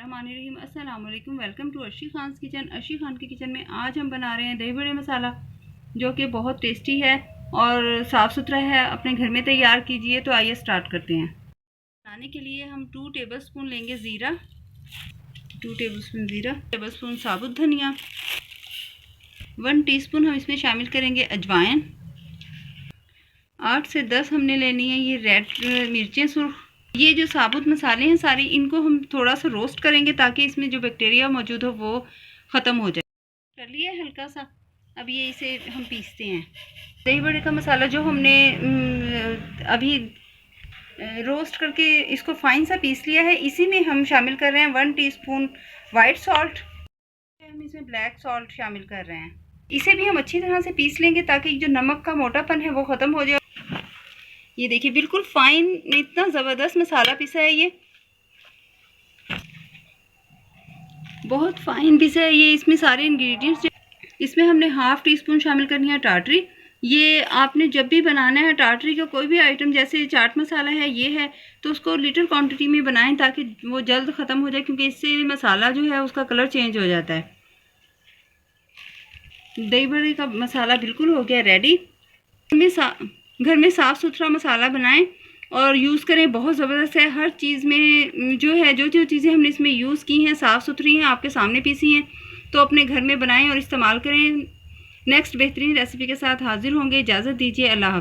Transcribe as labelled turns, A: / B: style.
A: बिस्मिल्लाहिर्रहमानिर्रहीम। अस्सलाम वालेकुम। Welcome to Arshi Khan kitchen. Arshi Khan के किचन में आज हम बना रहे हैं दही बड़े मसाला, जो कि बहुत टेस्टी है और साफ़ सुथरा है। अपने घर में तैयार कीजिए। तो आइए स्टार्ट करते हैं। बनाने के लिए हम 2 टेबलस्पून लेंगे ज़ीरा, 2 टेबलस्पून ज़ीरा, टेबलस्पून साबुत धनिया, 1 टीस्पून हम इसमें शामिल करेंगे अजवाइन, 8 से 10 हमने लेनी है ये रेड मिर्चें सुर्ख। ये जो साबुत मसाले हैं सारे, इनको हम थोड़ा सा रोस्ट करेंगे ताकि इसमें जो बैक्टीरिया मौजूद हो वो ख़त्म हो जाए। कर लिया हल्का सा। अब ये इसे हम पीसते हैं। दही बड़े का मसाला जो हमने अभी रोस्ट करके इसको फाइन सा पीस लिया है, इसी में हम शामिल कर रहे हैं 1 टीस्पून वाइट सॉल्ट। हम इसमें ब्लैक सॉल्ट शामिल कर रहे हैं। इसे भी हम अच्छी तरह से पीस लेंगे ताकि जो नमक का मोटापन है वो ख़त्म हो जाए। ये देखिए बिल्कुल फाइन, इतना ज़बरदस्त मसाला पिसा है। ये बहुत फाइन पिसा है। ये इसमें सारे इंग्रेडिएंट्स, इसमें हमने 1/2 टीस्पून शामिल करनी है टाटरी। ये आपने जब भी बनाना है टाटरी का कोई भी आइटम, जैसे चाट मसाला है ये है, तो उसको लिटिल क्वांटिटी में बनाएं ताकि वो जल्द ख़त्म हो जाए, क्योंकि इससे मसाला जो है उसका कलर चेंज हो जाता है। दही बड़े का मसाला बिल्कुल हो गया रेडी। घर में साफ़ सुथरा मसाला बनाएं और यूज़ करें। बहुत ज़बरदस्त है। हर चीज़ में जो चीज़ें हमने इसमें यूज़ की हैं साफ़ सुथरी हैं, आपके सामने पीसी हैं। तो अपने घर में बनाएं और इस्तेमाल करें। नेक्स्ट बेहतरीन रेसिपी के साथ हाजिर होंगे। इजाज़त दीजिए। अल्लाह हाफ़िज़।